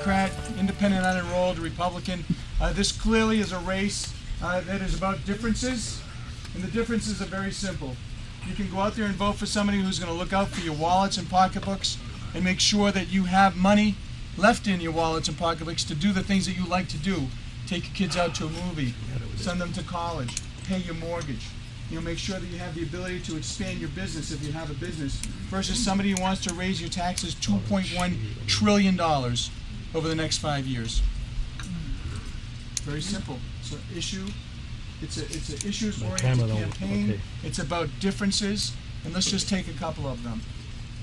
Democrat, independent, unenrolled, Republican. This clearly is a race that is about differences, and the differences are very simple. You can go out there and vote for somebody who's going to look out for your wallets and pocketbooks and make sure that you have money left in your wallets and pocketbooks to do the things that you like to do. Take your kids out to a movie, send them to college, pay your mortgage. Make sure that you have the ability to expand your business if you have a business, versus somebody who wants to raise your taxes $2.1 trillion over the next 5 years. Very simple. It's an issue. It's an issues-oriented campaign. Okay. It's about differences, and let's just take a couple of them.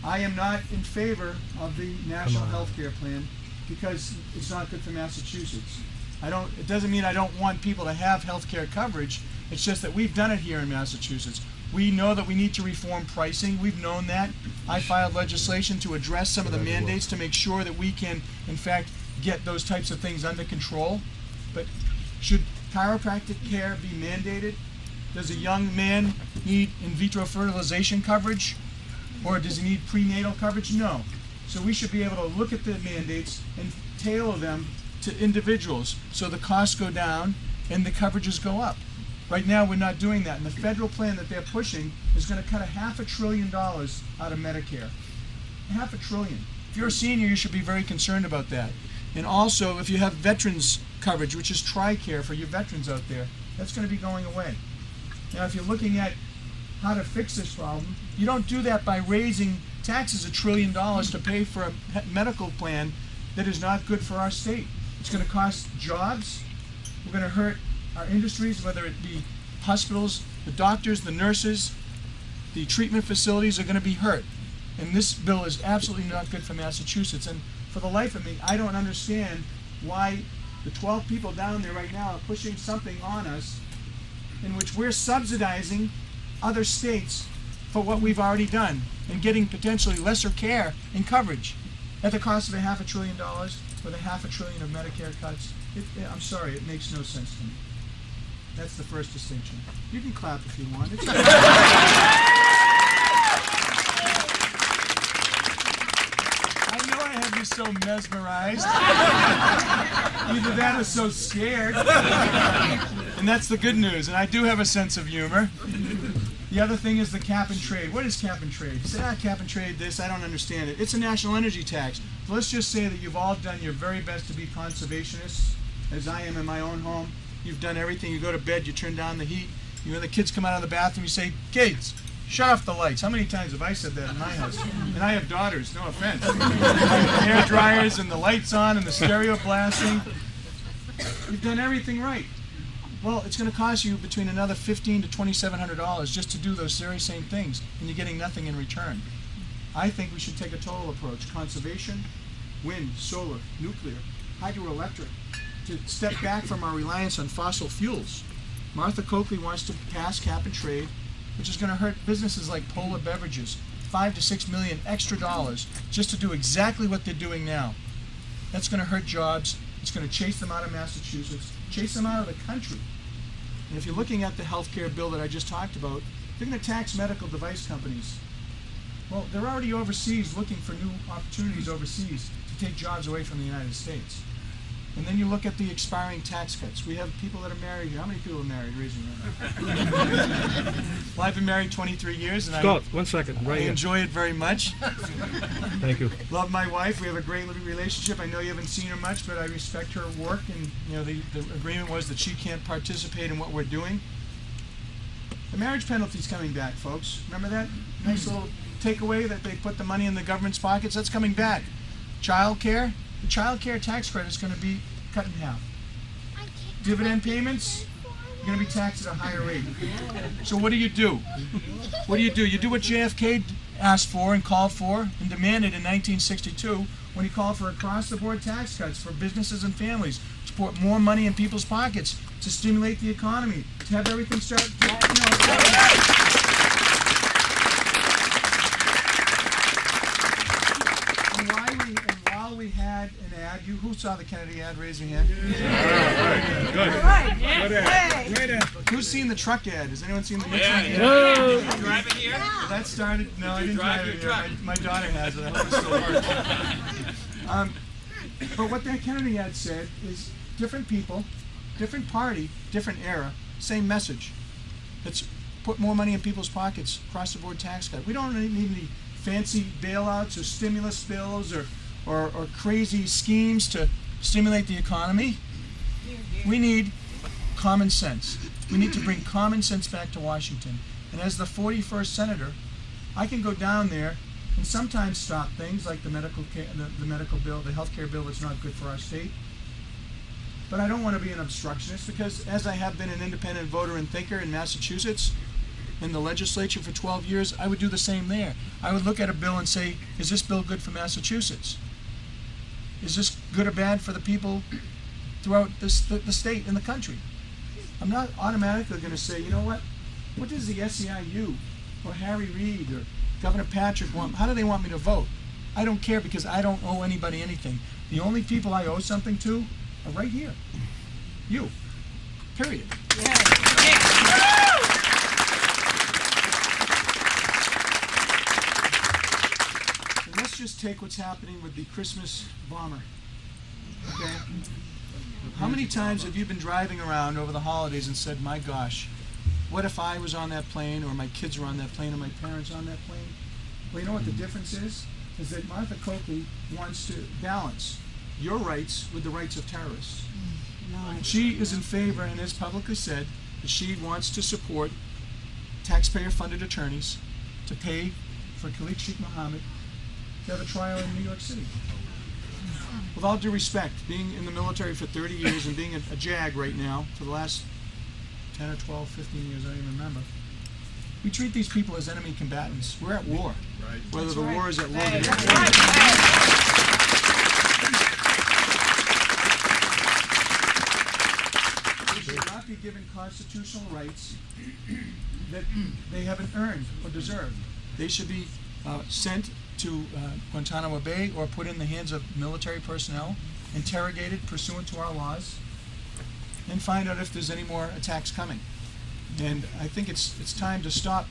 I am not in favor of the national health care plan because it's not good for Massachusetts. It doesn't mean I don't want people to have health care coverage. It's just that we've done it here in Massachusetts. We know that we need to reform pricing. We've known that. I filed legislation to address some of the mandates to make sure that we can, in fact, get those types of things under control. But should chiropractic care be mandated? Does a young man need in vitro fertilization coverage? Or does he need prenatal coverage? No. So we should be able to look at the mandates and tailor them to individuals so the costs go down and the coverages go up. Right now we're not doing that, and the federal plan that they're pushing is going to cut $500 billion out of Medicare. $500 billion. If you're a senior, you should be very concerned about that. And also, if you have veterans coverage, which is TRICARE for your veterans out there, that's going to be going away. Now, if you're looking at how to fix this problem, you don't do that by raising taxes $1 trillion to pay for a medical plan that is not good for our state. It's going to cost jobs. We're going to hurt our industries, whether it be hospitals, the doctors, the nurses, the treatment facilities are going to be hurt. And this bill is absolutely not good for Massachusetts. And for the life of me, I don't understand why the 12 people down there right now are pushing something on us in which we're subsidizing other states for what we've already done and getting potentially lesser care and coverage at the cost of $500 billion with $500 billion of Medicare cuts. I'm sorry, it makes no sense to me. That's the first distinction. You can clap if you want. It's I know I have you so mesmerized. Either that or so scared. And that's the good news. And I do have a sense of humor. The other thing is the cap and trade. What is cap and trade? You say, cap and trade this, I don't understand it. It's a national energy tax. So let's just say that you've all done your very best to be conservationists, as I am in my own home. You've done everything. You go to bed, you turn down the heat. When the kids come out of the bathroom, you say, kids, shut off the lights. How many times have I said that in my house? And I have daughters, no offense. Hair dryers and the lights on and the stereo blasting. You've done everything right. Well, it's going to cost you between another $1,500 to $2,700 just to do those very same things, and you're getting nothing in return. I think we should take a total approach. Conservation, wind, solar, nuclear, hydroelectric, to step back from our reliance on fossil fuels. Martha Coakley wants to pass cap and trade, which is going to hurt businesses like Polar Beverages, $5 to $6 million extra dollars just to do exactly what they're doing now. That's going to hurt jobs. It's going to chase them out of Massachusetts, chase them out of the country. And if you're looking at the health care bill that I just talked about, they're going to tax medical device companies. Well, they're already overseas looking for new opportunities overseas to take jobs away from the United States. And then you look at the expiring tax cuts. We have people that are married here. How many people are married? Raising your hand. Well, I've been married 23 years, and Scott, 1 second. Right I here. enjoy it very much. Thank you. Love my wife. We have a great living relationship. I know you haven't seen her much, but I respect her work. And the agreement was that she can't participate in what we're doing. The marriage penalty's coming back, folks. Remember that nice little takeaway that they put the money in the government's pockets? That's coming back. Child care. The child care tax credit is going to be cut in half. Dividend payments are going to be taxed at a higher rate. So what do? You do what JFK asked for and called for and demanded in 1962 when he called for across-the-board tax cuts for businesses and families, to put more money in people's pockets, to stimulate the economy, to have everything start. We had an ad. Who saw the Kennedy ad? Raise your hand. Yeah. Good ad. Who's seen the truck ad? Has anyone seen the truck ad? No. Did you drive it here? That started. No, I didn't drive it here. My daughter has it. I hope it still works. But what that Kennedy ad said is different people, different party, different era, same message. Let's put more money in people's pockets, across the board tax cut. We don't need any fancy bailouts or stimulus bills or crazy schemes to stimulate the economy. We need common sense. We need to bring common sense back to Washington. And as the 41st senator, I can go down there and sometimes stop things like the medical bill, the health care bill that's not good for our state. But I don't want to be an obstructionist because as I have been an independent voter and thinker in Massachusetts, in the legislature for 12 years, I would do the same there. I would look at a bill and say, is this bill good for Massachusetts? Is this good or bad for the people throughout the state and the country? I'm not automatically going to say, you know what does the SEIU or Harry Reid or Governor Patrick want? How do they want me to vote? I don't care because I don't owe anybody anything. The only people I owe something to are right here. You. Period. And let's just take what's happening with the Christmas bomber. Okay? How many times have you been driving around over the holidays and said, my gosh, what if I was on that plane, or my kids were on that plane, or my parents on that plane? Well, you know what the difference is? Is that Martha Coakley wants to balance your rights with the rights of terrorists. She is in favor and has publicly said that she wants to support taxpayer-funded attorneys to pay for Khalid Sheikh Mohammed to have a trial in New York City. With all due respect, being in the military for 30 years and being a JAG right now for the last 10 or 12, 15 years, I don't even remember, we treat these people as enemy combatants. We're at war. Right. Whether the war is at war. They should not be given constitutional rights that they haven't earned or deserved. They should be sent to Guantanamo Bay or put in the hands of military personnel, interrogated pursuant to our laws, and find out if there's any more attacks coming. And I think it's time to stop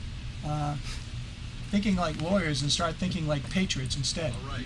thinking like lawyers and start thinking like patriots instead. All right.